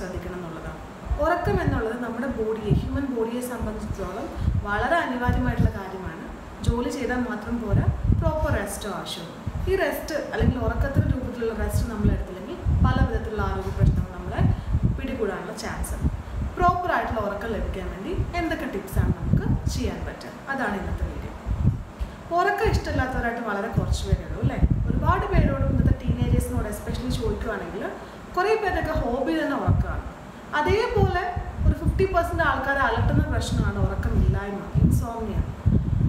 ശ്രദ്ധിക്കണം എന്നുള്ളതാണ്. ഉറക്കം എന്നുള്ളത് നമ്മുടെ ബോഡിയെ, ഹ്യൂമൻ ബോഡിയെ സംബന്ധിച്ചിടത്തോളം വളരെ അനിവാര്യമായിട്ടുള്ള കാര്യമാണ്. ജോലി ചെയ്താൽ മാത്രം പോരാ, പ്രോപ്പർ റെസ്റ്റോ ആവശ്യമാണ്. ഈ റെസ്റ്റ് അല്ലെങ്കിൽ ഉറക്കത്തിൻ്റെ രൂപത്തിലുള്ള റെസ്റ്റ് നമ്മൾ എടുത്തില്ലെങ്കിൽ പല വിധത്തിലുള്ള ആരോഗ്യ പ്രശ്നങ്ങൾ നമ്മളെ പിടികൂടാനുള്ള ചാൻസ് ഉണ്ട്. പ്രോപ്പറായിട്ടുള്ള ഉറക്കം ലഭിക്കാൻ വേണ്ടി എന്തൊക്കെ ടിപ്സാണ് നമുക്ക് ചെയ്യാൻ പറ്റുക, അതാണ് ഇന്നത്തെ വീഡിയോ. ഉറക്കം ഇഷ്ടമില്ലാത്തവരായിട്ട് വളരെ കുറച്ച് പേരേ ഉള്ളൂ അല്ലേ? ഒരുപാട് പേരോട് ഇന്നത്തെ ടീനേജേഴ്സിനോട് എസ്പെഷ്യലി ചോദിക്കുകയാണെങ്കിൽ കുറേ പേരൊക്കെ ഹോബി തന്നെ ഉറക്കമാണ്. അതേപോലെ ഒരു 50% ആൾക്കാരെ അലട്ടുന്ന പ്രശ്നമാണ് ഉറക്കമില്ലായ്മ, ഇൻസോംനിയ.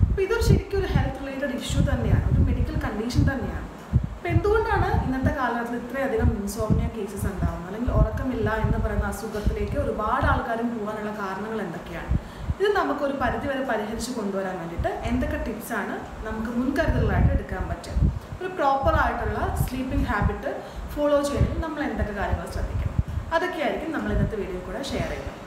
അപ്പോൾ ഇതൊരു ശരിക്കും ഒരു ഹെൽത്ത് റിലേറ്റഡ് ഇഷ്യൂ തന്നെയാണ്, ഒരു മെഡിക്കൽ കണ്ടീഷൻ തന്നെയാണ്. അപ്പോൾ എന്തുകൊണ്ടാണ് ഇന്നത്തെ കാലഘട്ടത്തിൽ ഇത്രയധികം ഇൻസോംനിയ കേസസ് ഉണ്ടാകുന്നത്, അല്ലെങ്കിൽ ഉറക്കമില്ല എന്ന് പറയുന്ന അസുഖത്തിലേക്ക് ഒരുപാട് ആൾക്കാരും പോകാനുള്ള കാരണങ്ങൾ എന്തൊക്കെയാണ്? ഇത് നമുക്കൊരു പരിധിവരെ പരിഹരിച്ച് കൊണ്ടുവരാൻ വേണ്ടിയിട്ട് എന്തൊക്കെ ടിപ്സാണ് നമുക്ക് മുൻകരുതലുകളായിട്ട് എടുക്കാൻ പറ്റുക? ഒരു പ്രോപ്പറായിട്ടുള്ള സ്ലീപ്പിംഗ് ഹാബിറ്റ് ഫോളോ ചെയ്യണമെങ്കിൽ നമ്മൾ എന്തൊക്കെ കാര്യങ്ങൾ ശ്രദ്ധിക്കണം, അതൊക്കെയായിരിക്കും നമ്മൾ ഇന്നത്തെ വീഡിയോയിൽ കൂടെ ഷെയർ ചെയ്യുന്നത്.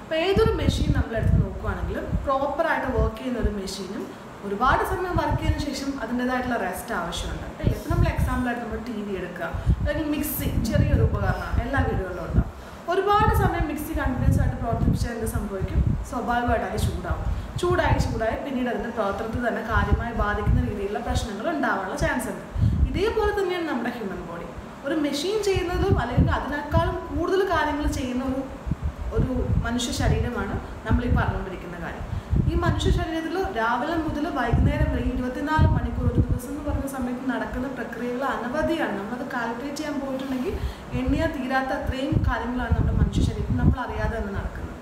അപ്പോൾ ഏതൊരു മെഷീൻ നമ്മളെടുത്ത് നോക്കുകയാണെങ്കിലും പ്രോപ്പറായിട്ട് വർക്ക് ചെയ്യുന്ന ഒരു മെഷീനും ഒരുപാട് സമയം വർക്ക് ചെയ്തതിന് ശേഷം അതിൻ്റേതായിട്ടുള്ള റെസ്റ്റ് ആവശ്യമുണ്ട് അല്ലേ? ഇപ്പോൾ നമ്മൾ എക്സാമ്പിളായിട്ട് നമ്മൾ TV എടുക്കുക, അല്ലെങ്കിൽ മിക്സി, ചെറിയൊരു ഉപകരണമാണ്, എല്ലാ വീടുകളിലും ഉണ്ടാവും. ഒരുപാട് സമയം മിക്സി കണ്ടിന്യൂസ് ആയിട്ട് പ്രവർത്തിപ്പിച്ചാൽ എന്ത് സംഭവിക്കും? സ്വാഭാവികമായിട്ട് അത് ചൂടായി പിന്നീട് അതിൻ്റെ പ്രവർത്തനത്തിൽ തന്നെ കാര്യമായി ബാധിക്കുന്ന രീതിയിലുള്ള പ്രശ്നങ്ങൾ ഉണ്ടാവാനുള്ള ചാൻസ് ഉണ്ട്. ഇതേപോലെ തന്നെയാണ് നമ്മുടെ ഹ്യൂമൻ ബോഡി. ഒരു മെഷീൻ ചെയ്യുന്നതും അല്ലെങ്കിൽ അതിനേക്കാളും കൂടുതൽ കാര്യങ്ങൾ ചെയ്യുന്ന ഒരു മനുഷ്യ ശരീരമാണ് നമ്മൾ ഈ പറഞ്ഞുകൊണ്ടിരിക്കുന്ന കാര്യം. ഈ മനുഷ്യ ശരീരത്തിൽ രാവിലെ മുതൽ വൈകുന്നേരം വരെ 24 മണിക്കൂർ ഒരു ദിവസം എന്ന് പറഞ്ഞ സമയത്ത് നടക്കുന്ന പ്രക്രിയകൾ അനവധിയാണ്. നമ്മളത് കാൽക്കുലേറ്റ് ചെയ്യാൻ പോയിട്ടുണ്ടെങ്കിൽ എണ്ണിയാൽ തീരാത്ത അത്രയും കാര്യങ്ങളാണ് നമ്മുടെ മനുഷ്യ ശരീരത്തിൽ നമ്മൾ അറിയാതെ തന്നെ നടക്കുന്നത്.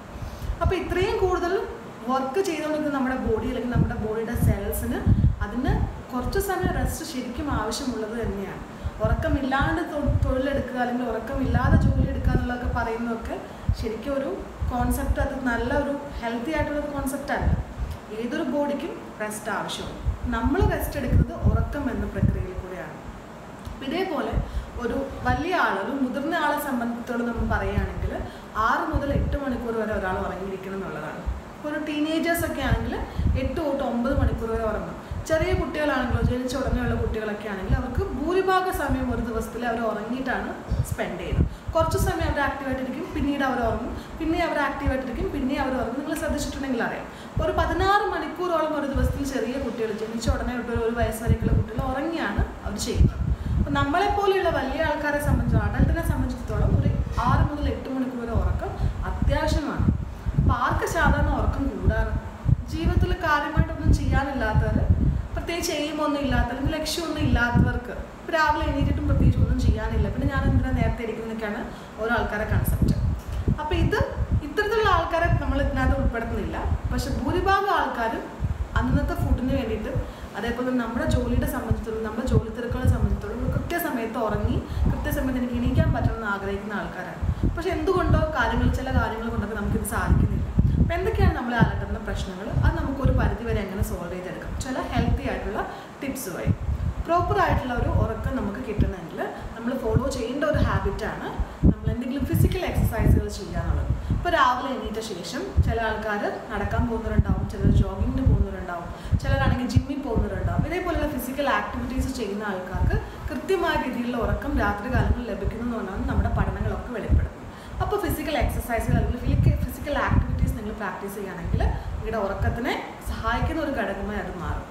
അപ്പോൾ ഇത്രയും കൂടുതൽ വർക്ക് ചെയ്തുകൊണ്ടിരിക്കുന്ന നമ്മുടെ ബോഡി അല്ലെങ്കിൽ നമ്മുടെ ബോഡിയുടെ സെൽസിന് അതിന് കുറച്ച് സമയം റെസ്റ്റ് ശരിക്കും ആവശ്യമുള്ളത് തന്നെയാണ്. ഉറക്കമില്ലാണ്ട് തൊഴിലെടുക്കുക അല്ലെങ്കിൽ ഉറക്കമില്ലാതെ ജോലി എടുക്കുക എന്നുള്ളതൊക്കെ പറയുന്നതൊക്കെ ശരിക്കും ഒരു കോൺസെപ്റ്റ്, അത് നല്ല ഒരു ഹെൽത്തി ആയിട്ടുള്ളൊരു കോൺസെപ്റ്റല്ല. ഏതൊരു ബോഡിക്കും റെസ്റ്റ് ആവശ്യമാണ്. നമ്മൾ റെസ്റ്റ് എടുക്കുന്നത് ഉറക്കം എന്ന പ്രക്രിയയിൽ കൂടെയാണ്. ഇതേപോലെ ഒരു വലിയ ഒരു മുതിർന്ന ആളെ സംബന്ധിച്ചിടത്തോളം നമ്മൾ പറയുകയാണെങ്കിൽ 6 മുതൽ 8 മണിക്കൂർ വരെ ഒരാൾ ഉറങ്ങിയിരിക്കണം എന്നുള്ളതാണ്. ഇപ്പോൾ ഒരു ടീനേജേഴ്സൊക്കെ ആണെങ്കിൽ 8 തൊട്ട് 9 മണിക്കൂർ വരെ ഉറങ്ങും. ചെറിയ കുട്ടികളാണെങ്കിലോ, ജനിച്ച ഉടനെയുള്ള കുട്ടികളൊക്കെ ആണെങ്കിൽ അവർക്ക് ഭൂരിഭാഗ സമയം ഒരു ദിവസത്തിൽ അവർ ഉറങ്ങിയിട്ടാണ് സ്പെൻഡ് ചെയ്യുന്നത്. കുറച്ച് സമയം അവർ ആക്റ്റീവായിട്ടിരിക്കും, പിന്നീട് അവർ ഉറങ്ങും, പിന്നെ അവർ ആക്റ്റീവായിട്ടിരിക്കും, പിന്നെ അവർ ഉറങ്ങും. നിങ്ങൾ ശ്രദ്ധിച്ചിട്ടുണ്ടെങ്കിൽ അറിയാം, ഒരു 16 മണിക്കൂറോളം ഒരു ദിവസത്തിൽ ചെറിയ കുട്ടികൾ, ജനിച്ച ഉടനെ തൊട്ട് 1 വയസ്സ് വരെയുള്ള കുട്ടികൾ ഉറങ്ങിയാണ് അവർ ചെയ്യുന്നത്. അപ്പോൾ നമ്മളെപ്പോലെയുള്ള വലിയ ആൾക്കാരെ സംബന്ധിച്ചിടത്തോളം, അഡൽട്ടിനെ സംബന്ധിച്ചിടത്തോളം ഒരു 6 മുതൽ 8 മണിക്കൂർ വരെ ഉറക്കം അത്യാവശ്യമാണ്. അപ്പോൾ ആർക്ക് സാധാരണ ഉറക്കം കൂടാറ്? ജീവിതത്തിൽ കാര്യമായിട്ടൊന്നും ചെയ്യാനില്ലാത്തവർ, പ്രത്യേകിച്ച് എയിമൊന്നും ഇല്ലാത്ത അല്ലെങ്കിൽ ലക്ഷ്യമൊന്നും ഇല്ലാത്തവർക്ക്, ഇപ്പോൾ രാവിലെ എണീറ്റിട്ടും പ്രത്യേകിച്ച് ഒന്നും ചെയ്യാനില്ല, പിന്നെ ഞാൻ എന്തിനാ നേരത്തെ ഇരിക്കുന്നതൊക്കെയാണ് ഓരോ ആൾക്കാരെ കൺസെപ്റ്റ്. അപ്പോൾ ഇത്തരത്തിലുള്ള ആൾക്കാരെ നമ്മൾ ഇതിനകത്ത് ഉൾപ്പെടുത്തുന്നില്ല. പക്ഷെ ഭൂരിഭാഗം ആൾക്കാരും അന്നത്തെ ഫുഡിന് വേണ്ടിയിട്ട്, അതേപോലെ നമ്മുടെ ജോലിയുടെ സംബന്ധിച്ചിടത്തോളം, നമ്മുടെ ജോലി തിരക്കുകളെ സംബന്ധിച്ചിടത്തോളം കൃത്യസമയത്ത് ഉറങ്ങി കൃത്യസമയത്ത് എനിക്ക് എണീക്കാൻ പറ്റണമെന്ന് ആഗ്രഹിക്കുന്ന ആൾക്കാരാണ്. പക്ഷെ എന്തുകൊണ്ടോ ചില കാര്യങ്ങൾ കൊണ്ടൊക്കെ നമുക്കിത് സാധിക്കുന്നില്ല. അപ്പോൾ എന്തൊക്കെയാണ് നമ്മളെ അലട്ടുന്ന പ്രശ്നങ്ങൾ, അത് നമുക്കൊരു പരിധിവരെ എങ്ങനെ സോൾവ് ചെയ്തെടുക്കാം? ചില ഹെൽത്തി ആയിട്ടുള്ള ടിപ്സ് വഴി. പ്രോപ്പറായിട്ടുള്ള ഒരു ഉറക്കം നമുക്ക് കിട്ടണമെങ്കിൽ നമ്മൾ ഫോളോ ചെയ്യേണ്ട ഒരു ഹാബിറ്റാണ് നമ്മൾ എന്തെങ്കിലും ഫിസിക്കൽ എക്സസൈസുകൾ ചെയ്യാന്നുള്ളത്. ഇപ്പോൾ രാവിലെ എണീറ്റ ശേഷം ചില ആൾക്കാർ നടക്കാൻ പോകുന്നവരുണ്ടാവും, ചിലർ ജോഗിങ്ങിന് പോകുന്നവരുണ്ടാവും, ചിലരാണെങ്കിൽ ജിമ്മിൽ പോകുന്നവരുണ്ടാവും. ഇതേപോലെയുള്ള ഫിസിക്കൽ ആക്ടിവിറ്റീസ് ചെയ്യുന്ന ആൾക്കാർക്ക് കൃത്യമായ രീതിയിലുള്ള ഉറക്കം രാത്രി കാലങ്ങളിൽ ലഭിക്കുന്നു എന്നാണ് നമ്മുടെ പഠനങ്ങളൊക്കെ വെളിപ്പെടുത്തുന്നത്. അപ്പോൾ ഫിസിക്കൽ എക്സസൈസുകൾ അല്ലെങ്കിൽ ഫിസിക്കൽ ആക്ടിവിറ്റീസ് നിങ്ങൾ പ്രാക്ടീസ് ചെയ്യുകയാണെങ്കിൽ നിങ്ങളുടെ ഉറക്കത്തിനെ സഹായിക്കുന്ന ഒരു ഘടകമായി അത് മാറും.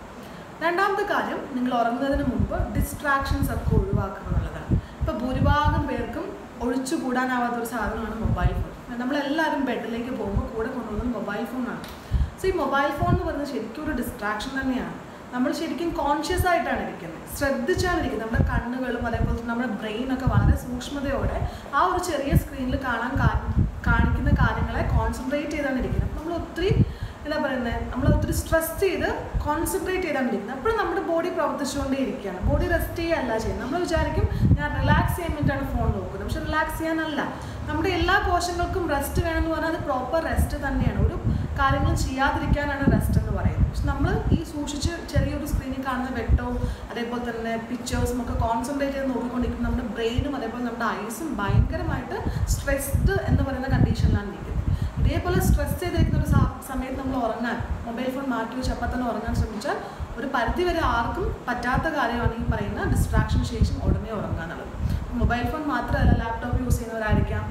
രണ്ടാമത്തെ കാര്യം, നിങ്ങൾ ഉറങ്ങുന്നതിന് മുമ്പ് ഡിസ്ട്രാക്ഷൻസ് ഒക്കെ ഒഴിവാക്കുക എന്നുള്ളതാണ്. ഇപ്പോൾ ഭൂരിഭാഗം പേർക്കും ഒഴിച്ചുകൂടാനാവാത്തൊരു സാധനമാണ് മൊബൈൽ ഫോൺ. നമ്മളെല്ലാവരും ബെഡിലേക്ക് പോകുമ്പോൾ കൂടെ കൊണ്ടുപോകുന്നത് മൊബൈൽ ഫോണാണ്. സോ ഈ മൊബൈൽ ഫോൺ എന്ന് പറയുന്നത് ശരിക്കും ഒരു ഡിസ്ട്രാക്ഷൻ തന്നെയാണ്. നമ്മൾ ശരിക്കും കോൺഷ്യസ് ആയിട്ടാണ് ഇരിക്കുന്നത്, ശ്രദ്ധിച്ചാണ് ഇരിക്കുന്നത്. നമ്മുടെ കണ്ണുകളും അതേപോലെ നമ്മുടെ ബ്രെയിനൊക്കെ വളരെ സൂക്ഷ്മതയോടെ ആ ഒരു ചെറിയ സ്ക്രീനിൽ കാണിക്കുന്ന കാര്യങ്ങളെ കോൺസെൻട്രേറ്റ് ചെയ്താണ് ഇരിക്കുന്നത്. നമ്മൾ ഒത്തിരി സ്ട്രെസ് ചെയ്ത് കോൺസെൻട്രേറ്റ് ചെയ്താണ് ഇരിക്കുന്നത്. അപ്പോഴും നമ്മുടെ ബോഡി പ്രവർത്തിച്ചുകൊണ്ടേ ഇരിക്കുകയാണ്. ബോഡി റെസ്റ്റ് ചെയ്യല്ല ചെയ്യുന്നത്. നമ്മൾ വിചാരിക്കും ഞാൻ റിലാക്സ് ചെയ്യാൻ വേണ്ടിയിട്ടാണ് ഫോൺ നോക്കുന്നത്, പക്ഷെ റിലാക്സ് ചെയ്യാനല്ല. നമ്മുടെ എല്ലാ കോശങ്ങൾക്കും റെസ്റ്റ് വേണമെന്ന് പറഞ്ഞാൽ അത് പ്രോപ്പർ റെസ്റ്റ് തന്നെയാണ്. ഒരു കാര്യങ്ങൾ ചെയ്യാതിരിക്കാനാണ് റെസ്റ്റ് എന്ന് പറയുന്നത്. പക്ഷെ നമ്മൾ ഈ സൂക്ഷിച്ച് ചെറിയൊരു സ്ക്രീനിൽ കാണുന്ന വെട്ടവും അതേപോലെ തന്നെ പിക്ചേഴ്സും ഒക്കെ കോൺസെൻട്രേറ്റ് ചെയ്ത് നോക്കിക്കൊണ്ടിരിക്കുന്ന നമ്മുടെ ബ്രെയിനും അതേപോലെ നമ്മുടെ ഐസും ഭയങ്കരമായിട്ട് സ്ട്രെസ്ഡ് എന്ന് പറയുന്ന കണ്ടീഷനിലാണ് ഇരിക്കുന്നത്. ഇതേപോലെ സ്ട്രെസ് ചെയ്തിരിക്കുന്ന ഒരു സമയത്ത് നമ്മൾ ഉറങ്ങാൻ മൊബൈൽ ഫോൺ മാറ്റി വെച്ച് അപ്പം തന്നെ ഉറങ്ങാൻ ശ്രമിച്ചാൽ ഒരു പരിധിവരെ ആർക്കും പറ്റാത്ത കാര്യമാണ് ഈ പറയുന്ന ഡിസ്ട്രാക്ഷന് ശേഷം ഉടനെ ഉറങ്ങാനുള്ളത്. മൊബൈൽ ഫോൺ മാത്രമല്ല, ലാപ്ടോപ്പ് യൂസ് ചെയ്യുന്നവരായിരിക്കാം,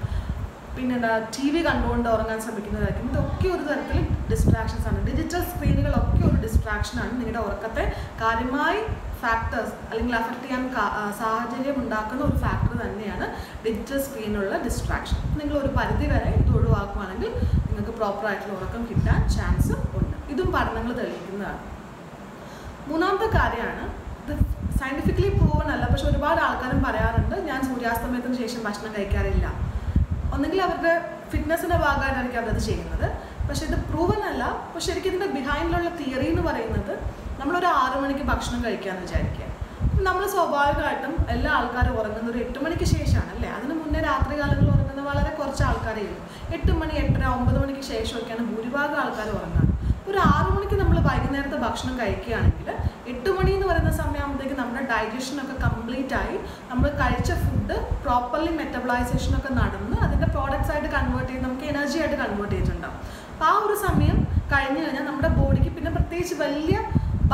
പിന്നെന്താ TV കണ്ടുകൊണ്ട് ഉറങ്ങാൻ ശ്രമിക്കുന്നതായിരിക്കും. ഇതൊക്കെ ഒരു തരത്തിൽ ഡിസ്ട്രാക്ഷൻസ് ആണ്. ഡിജിറ്റൽ സ്ക്രീനുകളൊക്കെ ഒരു ഡിസ്ട്രാക്ഷനാണ്. നിങ്ങളുടെ ഉറക്കത്തെ കാര്യമായി ഫാക്ടേഴ്സ് അല്ലെങ്കിൽ അഫക്റ്റ് ചെയ്യാൻ സാഹചര്യം ഉണ്ടാക്കുന്ന ഒരു ഫാക്ടർ തന്നെയാണ് ഡിജിറ്റൽ സ്ക്രീനിലുള്ള ഡിസ്ട്രാക്ഷൻ. നിങ്ങൾ ഒരു പരിധി വരെ ഇത് ഒഴിവാക്കുകയാണെങ്കിൽ നിങ്ങൾക്ക് പ്രോപ്പറായിട്ടുള്ള ഉറക്കം കിട്ടാൻ ചാൻസ് ഉണ്ട്. ഇതും പഠനങ്ങൾ തെളിയിക്കുന്നതാണ്. മൂന്നാമത്തെ കാര്യമാണ്, ഇത് സയൻറ്റിഫിക്കലി പ്രൂവൺ അല്ല, പക്ഷെ ഒരുപാട് ആൾക്കാരും പറയാറുണ്ട് ഞാൻ സൂര്യാസ്തമയത്തിന് ശേഷം ഭക്ഷണം കഴിക്കാറില്ല. ഒന്നെങ്കിൽ അവരുടെ ഫിറ്റ്നസിൻ്റെ ഭാഗമായിട്ടായിരിക്കും അവരത് ചെയ്യുന്നത്. പക്ഷെ ഇത് പ്രൂവൻ അല്ല. പക്ഷെ ശരിക്കും ഇതിൻ്റെ ബിഹൈൻഡിലുള്ള തിയറി എന്ന് പറയുന്നത്, നമ്മളൊരു 6 മണിക്ക് ഭക്ഷണം കഴിക്കാമെന്ന് വിചാരിക്കുക. നമ്മൾ സ്വാഭാവികമായിട്ടും എല്ലാ ആൾക്കാരും ഉറങ്ങുന്നത് ഒരു 8 മണിക്ക് ശേഷമാണ് അല്ലേ. അതിന് മുന്നേ രാത്രി കാലങ്ങളിൽ ഉറങ്ങുന്ന വളരെ കുറച്ച് ആൾക്കാരേ ഉള്ളൂ. 8 മണി, 8:30, 9 മണിക്ക് ശേഷമൊക്കെയാണ് ഭൂരിഭാഗം ആൾക്കാർ ഉറങ്ങുന്നത്. ഒരു 6 മണിക്ക് നമ്മൾ വൈകുന്നേരത്തെ ഭക്ഷണം കഴിക്കുകയാണെങ്കിൽ 8 മണി എന്ന് പറയുന്ന സമയമാകുമ്പോഴത്തേക്ക് നമ്മുടെ ഡൈജഷനൊക്കെ കംപ്ലീറ്റ് ആയി നമ്മൾ കഴിച്ച ഫുഡ് പ്രോപ്പർലി മെറ്റബിലൈസേഷനൊക്കെ നടന്ന് അതിൻ്റെ പ്രോഡക്റ്റ്സ് ആയിട്ട് കൺവേർട്ട് ചെയ്ത് നമുക്ക് എനർജി ആയിട്ട് കൺവേർട്ട് ചെയ്തിട്ടുണ്ടാവും. അപ്പോൾ ആ ഒരു സമയം കഴിഞ്ഞ് കഴിഞ്ഞാൽ നമ്മുടെ ബോഡിക്ക് പിന്നെ പ്രത്യേകിച്ച് വലിയ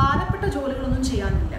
ഭാരപ്പെട്ട ജോലികളൊന്നും ചെയ്യാനില്ല.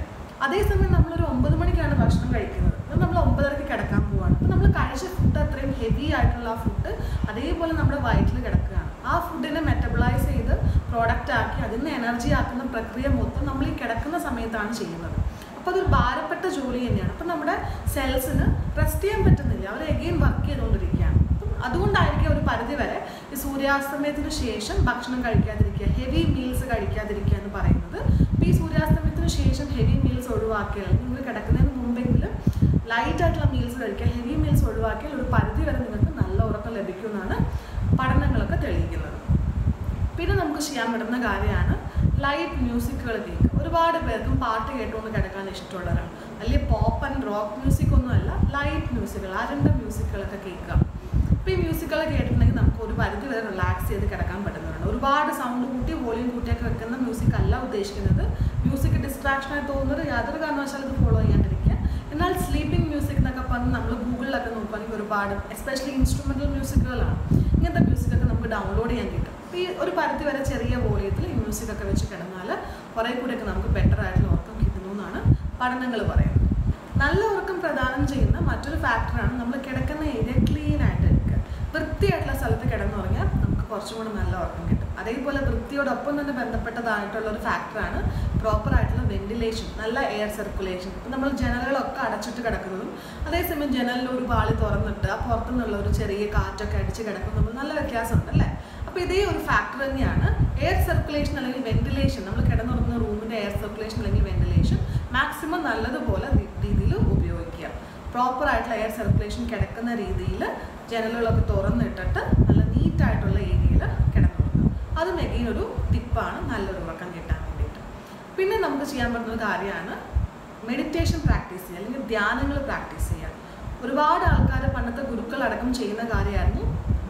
അതേസമയം നമ്മളൊരു 9 മണിക്കാണ് ഭക്ഷണം കഴിക്കുന്നത്, അപ്പോൾ നമ്മൾ 9:30 കിടക്കാൻ പോവുകയാണ്. അപ്പോൾ നമ്മൾ കഴിച്ച ഫുഡ് അത്രയും ഹെവി ആയിട്ടുള്ള ആ ഫുഡ് അതേപോലെ നമ്മുടെ വയറ്റിൽ കിടക്കുകയാണ്. ആ ഫുഡിനെ മെറ്റബിലൈസ് ചെയ്ത് പ്രോഡക്റ്റ് ആക്കി അതിൽ നിന്ന് എനർജി ആക്കുന്ന പ്രക്രിയ മൊത്തം നമ്മൾ ഈ കിടക്കുന്ന സമയത്താണ് ചെയ്യുന്നത്. അപ്പോൾ അതൊരു ഭാരപ്പെട്ട ജോലി തന്നെയാണ്. അപ്പം നമ്മുടെ സെൽസിന് റെസ്റ്റ് ചെയ്യാൻ പറ്റുന്നില്ല, അവർ എഗെയിൻ വർക്ക് ചെയ്തുകൊണ്ടിരിക്കുകയാണ്. അപ്പം അതുകൊണ്ടായിരിക്കും ഒരു പരിധി വരെ ഈ സൂര്യാസ്തമയത്തിന് ശേഷം ഭക്ഷണം കഴിക്കാതിരിക്കുക, ഹെവി മീൽസ് കഴിക്കാതിരിക്കുക എന്ന് പറയുന്നത്. അപ്പോൾ ഈ സൂര്യാസ്തമയത്തിന് ശേഷം ഹെവി മീൽസ് ഒഴിവാക്കിയാൽ, നിങ്ങൾ കിടക്കുന്നതിന് മുമ്പെങ്കിലും ലൈറ്റായിട്ടുള്ള മീൽസ് കഴിക്കുക, ഹെവി മീൽസ് ഒഴിവാക്കിയാൽ ഒരു പരിധി വരെ നിങ്ങൾക്ക് നല്ല ഉറക്കം ലഭിക്കുമെന്നാണ് പഠനങ്ങളൊക്കെ തെളിയിക്കുന്നത്. പിന്നെ നമുക്ക് ചെയ്യാൻ പറ്റുന്ന കാര്യമാണ് ലൈറ്റ് മ്യൂസിക്കുകൾ കേൾക്കുക. ഒരുപാട് പേർക്കും പാട്ട് കേട്ടുകൊണ്ട് കിടക്കാൻ ഇഷ്ടമുള്ളവരാണ്. വലിയ പോപ്പ് ആൻഡ് റോക്ക് മ്യൂസിക് ഒന്നുമല്ല, ലൈറ്റ് മ്യൂസിക്കുകൾ, അരണ്ട മ്യൂസിക്കുകളൊക്കെ കേൾക്കുക. അപ്പോൾ ഈ മ്യൂസിക്കുകൾ കേട്ടിട്ടുണ്ടെങ്കിൽ നമുക്ക് ഒരു പരിധി വരെ റിലാക്സ് ചെയ്ത് കിടക്കാൻ പറ്റുന്നവരുണ്ട്. ഒരുപാട് സൗണ്ട് കൂട്ടി വോളിയം കൂട്ടിയൊക്കെ വെക്കുന്ന മ്യൂസിക് അല്ല ഉദ്ദേശിക്കുന്നത്. മ്യൂസിക് ഡിസ്ട്രാക്ഷനായി തോന്നുന്നത് യാതൊരു കാരണവശാലും ഇത് ഫോളോ ചെയ്യാണ്ടിരിക്കുക. എന്നാൽ സ്ലീപ്പിംഗ് മ്യൂസിക് എന്നൊക്കെ പറഞ്ഞ് നമ്മൾ ഗൂഗിളിലൊക്കെ നോക്കുകയാണെങ്കിൽ ഒരുപാട് എസ്പെഷ്യലി ഇൻസ്ട്രുമെൻ്റൽ മ്യൂസിക്കുകളാണ്. ഇങ്ങനത്തെ മ്യൂസിക്കൊക്കെ നമുക്ക് ഡൗൺലോഡ് ചെയ്യാൻ കിട്ടും. ഈ ഒരു പരിധി വരെ ചെറിയ വോളിയത്തിൽ ഈ മ്യൂസിക്കൊക്കെ വെച്ച് കിടന്നാൽ കുറേ കൂടെയൊക്കെ നമുക്ക് ബെറ്റർ ആയിട്ടുള്ള ഉറക്കം കിട്ടുന്നു എന്നാണ് പഠനങ്ങൾ പറയുന്നത്. നല്ല ഉറക്കം പ്രദാനം ചെയ്യുന്ന മറ്റൊരു ഫാക്ടറാണ് നമ്മൾ കിടക്കുന്ന ഏരിയ ക്ലീൻ ആയിട്ട് എടുക്കുക. വൃത്തിയായിട്ടുള്ള സ്ഥലത്ത് കിടന്നുറങ്ങിയാൽ നമുക്ക് കുറച്ചും കൂടെ നല്ല ഉറക്കം കിട്ടും. അതേപോലെ വൃത്തിയോടൊപ്പം തന്നെ ബന്ധപ്പെട്ടതായിട്ടുള്ള ഒരു ഫാക്ടറാണ് പ്രോപ്പറായിട്ടുള്ള വെന്റിലേഷൻ, നല്ല എയർ സർക്കുലേഷൻ. ഇപ്പം നമ്മൾ ജനലുകളൊക്കെ അടച്ചിട്ട് കിടക്കുന്നതും അതേസമയം ജനലിൽ ഒരു പാളി തുറന്നിട്ട് ആ പുറത്തുനിന്നുള്ള ഒരു ചെറിയ കാറ്റൊക്കെ അടിച്ച് കിടക്കുന്നത് നമ്മൾ നല്ല വ്യത്യാസമുണ്ട് അല്ലേ. അപ്പോൾ ഇതേ ഒരു ഫാക്ടർ തന്നെയാണ് എയർ സർക്കുലേഷൻ അല്ലെങ്കിൽ വെന്റിലേഷൻ. നമ്മൾ കിടന്നുറങ്ങുന്ന റൂമിൻ്റെ എയർ സർക്കുലേഷൻ അല്ലെങ്കിൽ വെന്റിലേഷൻ മാക്സിമം നല്ലതുപോലെ രീതിയിൽ ഉപയോഗിക്കുക. പ്രോപ്പറായിട്ടുള്ള എയർ സർക്കുലേഷൻ കിടക്കുന്ന രീതിയിൽ ജനലുകളൊക്കെ തുറന്നിട്ടിട്ട് നല്ല നീറ്റായിട്ടുള്ള ഏരിയയിൽ കിടന്നുറങ്ങുക. അതും എഗെയിൻ ഒരു ടിപ്പാണ് നല്ലൊരു ഉറക്കം കിട്ടാൻ വേണ്ടിയിട്ട്. പിന്നെ നമുക്ക് ചെയ്യാൻ പറ്റുന്ന കാര്യമാണ് മെഡിറ്റേഷൻ പ്രാക്ടീസ് ചെയ്യുക അല്ലെങ്കിൽ ധ്യാനങ്ങൾ പ്രാക്ടീസ് ചെയ്യുക. ഒരുപാട് ആൾക്കാർ പണ്ടത്തെ ഗുരുക്കളടക്കം ചെയ്യുന്ന കാര്യമായിരുന്നു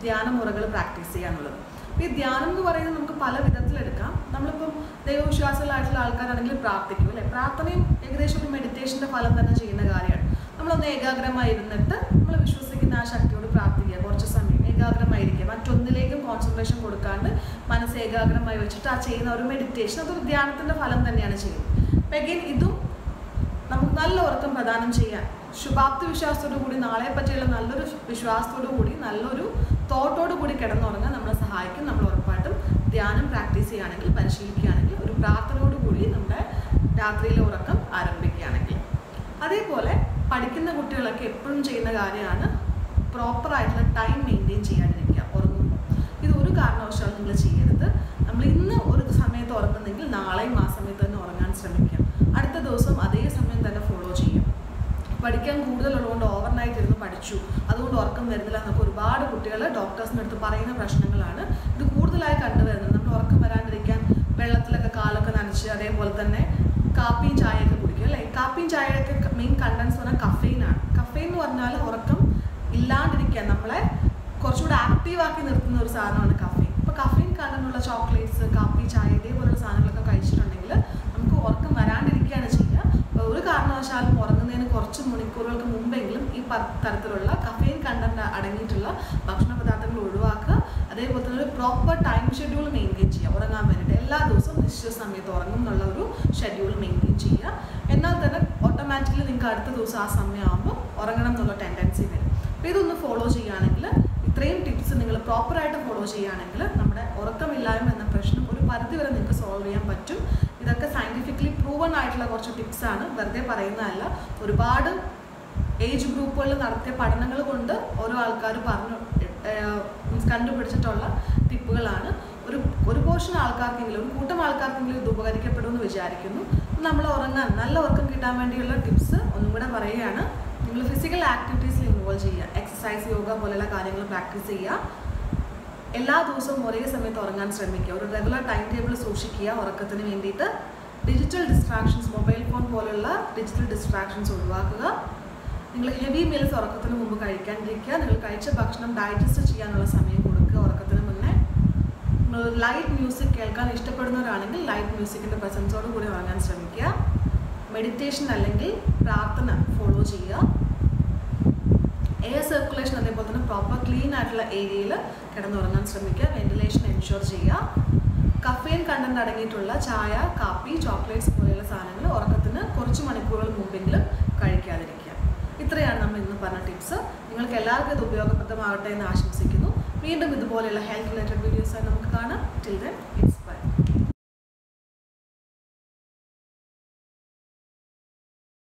ധ്യാനമുറകൾ പ്രാക്ടീസ് ചെയ്യുക എന്നുള്ളത്. ഈ ധ്യാനം എന്ന് പറയുന്നത് നമുക്ക് പല വിധത്തിലെടുക്കാം. നമ്മളിപ്പം ദൈവവിശ്വാസമുള്ളായിട്ടുള്ള ആൾക്കാരാണെങ്കിൽ പ്രാർത്ഥിക്കും അല്ലേ. പ്രാർത്ഥനയും ഏകദേശം ഒരു മെഡിറ്റേഷൻ്റെ ഫലം തന്നെ ചെയ്യുന്ന കാര്യമാണ്. നമ്മളൊന്ന് ഏകാഗ്രമായി ഇരുന്നിട്ട് നമ്മൾ വിശ്വസിക്കുന്ന ആ ശക്തിയോട് പ്രാർത്ഥിക്കുക, കുറച്ച് സമയം ഏകാഗ്രമായിരിക്കുക, മറ്റൊന്നിലേക്കും കോൺസെൻട്രേഷൻ കൊടുക്കാണ്ട് മനസ്സ് ഏകാഗ്രമായി വെച്ചിട്ട് ആ ചെയ്യുന്ന ഒരു മെഡിറ്റേഷൻ അതൊരു ധ്യാനത്തിൻ്റെ ഫലം തന്നെയാണ് ചെയ്യുന്നത്. അപ്പം എഗെയിൻ ഇതും നമുക്ക് നല്ല ഉറക്കം പ്രദാനം ചെയ്യാൻ ശുഭാപ്തി വിശ്വാസത്തോടു കൂടി, നാളെ പറ്റിയുള്ള നല്ലൊരു വിശ്വാസത്തോടു കൂടി, നല്ലൊരു തോട്ടോടു കൂടി കിടന്നുറങ്ങാൻ നമ്മളെ സഹായിക്കും. നമ്മൾ ഉറപ്പായിട്ടും ധ്യാനം പ്രാക്ടീസ് ചെയ്യുകയാണെങ്കിൽ, പരിശീലിക്കുകയാണെങ്കിൽ, ഒരു പ്രാർത്ഥനയോടു കൂടി നമ്മുടെ രാത്രിയിലെ ഉറക്കം ആരംഭിക്കുകയാണെങ്കിൽ. അതേപോലെ പഠിക്കുന്ന കുട്ടികളൊക്കെ എപ്പോഴും ചെയ്യുന്ന കാര്യമാണ് പ്രോപ്പറായിട്ടുള്ള ടൈം മെയിൻറ്റെയിൻ ചെയ്യാതിരിക്കുക ഉറങ്ങുമ്പോൾ. ഇത് ഒരു കാരണവശാലും നിങ്ങൾ ചെയ്യരുത്. നമ്മൾ ഇന്ന് ഒരു സമയത്ത് ഉറങ്ങുന്നെങ്കിൽ നാളെയും ആ സമയത്ത് തന്നെ ഉറങ്ങാൻ ശ്രമിക്കുക. അടുത്ത ദിവസം അതേ സമയം തന്നെ ഫോളോ ചെയ്യും. പഠിക്കാൻ കൂടുതലുള്ളതുകൊണ്ട് ഓവർനൈറ്റ് ഇരുന്ന് പഠിച്ചു, അതുകൊണ്ട് ഉറക്കം വരുന്നില്ല എന്നൊക്കെ ഒരുപാട് കുട്ടികൾ ഡോക്ടേഴ്സിൻ്റെ അടുത്ത് പറയുന്ന പ്രശ്നങ്ങളാണ്. ഇത് കൂടുതലായി കണ്ടുവരുന്നത്. നമ്മൾ ഉറക്കം വരാണ്ടിരിക്കാൻ വെള്ളത്തിലൊക്കെ കാലൊക്കെ നനച്ച്, അതേപോലെ തന്നെ കാപ്പിയും ചായയൊക്കെ കുടിക്കും അല്ലേ. കാപ്പിയും ചായയൊക്കെ മെയിൻ കണ്ടൻസ് പറഞ്ഞാൽ കഫെയിനാണ്. കഫെയിൻ എന്ന് പറഞ്ഞാൽ ഉറക്കം ഇല്ലാണ്ടിരിക്കാൻ നമ്മളെ കുറച്ചുകൂടെ ആക്റ്റീവാക്കി നിർത്തുന്ന ഒരു സാധനമാണ് കഫെയിൻ. അപ്പോൾ കഫെയിൻ കണ്ടന്റുള്ള ചോക്ലേറ്റ്സ്, കാപ്പി, ചായ ഇതേപോലുള്ള സാധനങ്ങളൊക്കെ കഴിച്ചിട്ടുണ്ടെങ്കിൽ നമുക്ക് ഉറക്കം വരാണ്ടിരിക്കുകയാണ് ചെയ്യുക. ഒരു കാരണവശാലും ഉറങ്ങുന്നതിന് കുറച്ച് മണിക്കൂറുകൾക്ക് മുമ്പെങ്കിലും ഈ തരത്തിലുള്ള കഫെയിൻ കണ്ടന്റ് അടങ്ങിയിട്ടുള്ള ഭക്ഷണ പദാർത്ഥങ്ങൾ ഒഴിവാക്കുക. അതേപോലെ തന്നെ ഒരു പ്രോപ്പർ ടൈം ഷെഡ്യൂൾ മെയിൻറ്റെയിൻ ചെയ്യുക. ഉറങ്ങാൻ വേണ്ടിയിട്ട് എല്ലാ ദിവസവും നിശ്ചിത സമയത്ത് ഉറങ്ങും എന്നുള്ള ഒരു ഷെഡ്യൂൾ മെയിൻറ്റെയിൻ ചെയ്യുക. എന്നാൽ തന്നെ ഓട്ടോമാറ്റിക്കലി നിങ്ങൾക്ക് അടുത്ത ദിവസം ആ സമയമാകുമ്പോൾ ഉറങ്ങണം എന്നുള്ള ടെൻഡൻസി വരും. അപ്പോൾ ഇതൊന്ന് ഫോളോ ചെയ്യുകയാണെങ്കിൽ ഇത്രയും ടിപ്സ് നിങ്ങൾ പ്രോപ്പറായിട്ട് ഫോളോ ചെയ്യുകയാണെങ്കിൽ നമ്മുടെ ഉറക്കമില്ലായ്മ എന്ന പ്രശ്നം ഒരു പരിധിവരെ നിങ്ങൾക്ക് സോൾവ് ചെയ്യാൻ പറ്റും. ഇതൊക്കെ സയൻറ്റിഫിക്കലി പ്രൂവൺ ആയിട്ടുള്ള കുറച്ച് ടിപ്സാണ്, വെറുതെ പറയുന്നതല്ല. ഒരുപാട് ഏജ് ഗ്രൂപ്പുകളിൽ നടത്തിയ പഠനങ്ങൾ കൊണ്ട് ഓരോ ആൾക്കാർ കണ്ടുപിടിച്ചിട്ടുള്ള ടിപ്പുകളാണ്. ഒരു പോർഷൻ ആൾക്കാർക്കെങ്കിലും, ഒരു കൂട്ടം ആൾക്കാർക്കെങ്കിലും ഇത് ഉപകരിക്കപ്പെടുമെന്ന് വിചാരിക്കുന്നു. നമ്മൾ ഉറങ്ങാൻ, നല്ല ഉറക്കം കിട്ടാൻ വേണ്ടിയുള്ള ടിപ്സ് ഒന്നും കൂടെ പറയുകയാണ്. നിങ്ങൾ ഫിസിക്കൽ ആക്ടിവിറ്റീസിൽ ഇൻവോൾവ് ചെയ്യുക, എക്സസൈസ്, യോഗ പോലെയുള്ള കാര്യങ്ങൾ പ്രാക്ടീസ് ചെയ്യുക. എല്ലാ ദിവസവും ഒരേ സമയത്ത് ഉറങ്ങാൻ ശ്രമിക്കുക. ഒരു റെഗുലർ ടൈം ടേബിൾ സൂക്ഷിക്കുക ഉറക്കത്തിന് വേണ്ടിയിട്ട്. ഡിജിറ്റൽ ഡിസ്ട്രാക്ഷൻസ്, മൊബൈൽ ഫോൺ പോലുള്ള ഡിജിറ്റൽ ഡിസ്ട്രാക്ഷൻസ് ഒഴിവാക്കുക. നിങ്ങൾ ഹെവി മീൽസ് ഉറക്കത്തിന് മുമ്പ് കഴിക്കാണ്ടിരിക്കുക. നിങ്ങൾ കഴിച്ച ഭക്ഷണം ഡൈജസ്റ്റ് ചെയ്യാനുള്ള സമയം കൊടുക്കുക ഉറക്കത്തിന് മുന്നേ. നിങ്ങൾ ലൈറ്റ് മ്യൂസിക് കേൾക്കാൻ ഇഷ്ടപ്പെടുന്നവരാണെങ്കിൽ ലൈറ്റ് മ്യൂസിക്കിൻ്റെ പ്രസൻസോട് കൂടി ഉറങ്ങാൻ ശ്രമിക്കുക. മെഡിറ്റേഷൻ അല്ലെങ്കിൽ പ്രാർത്ഥന ഫോളോ ചെയ്യുക. എയർ സർക്കുലേഷൻ അതേപോലെ തന്നെ പ്രോപ്പർ ക്ലീൻ ആയിട്ടുള്ള ഏരിയയിൽ കിടന്നുറങ്ങാൻ ശ്രമിക്കുക. വെന്റിലേഷൻ എൻഷുർ ചെയ്യുക. കഫെയിൻ കണ്ടന്റ് അടങ്ങിയിട്ടുള്ള ചായ, കാപ്പി, ചോക്ലേറ്റ്സ് പോലെയുള്ള സാധനങ്ങൾ ഉറക്കത്തിന് കുറച്ച് മണിക്കൂറുകൾ മുമ്പെങ്കിലും കഴിക്കാതിരിക്കുക. ഇത്രയാണ് നമ്മൾ ഇന്ന് പറഞ്ഞ ടിപ്സ്. നിങ്ങൾക്ക് എല്ലാവർക്കും ഇത് ഉപയോഗപ്രദമാകട്ടെ എന്ന് ആശംസിക്കുന്നു. വീണ്ടും ഇതുപോലെയുള്ള ഹെൽത്ത് റിലേറ്റഡ് വീഡിയോസായി നമുക്ക് കാണാം. Till then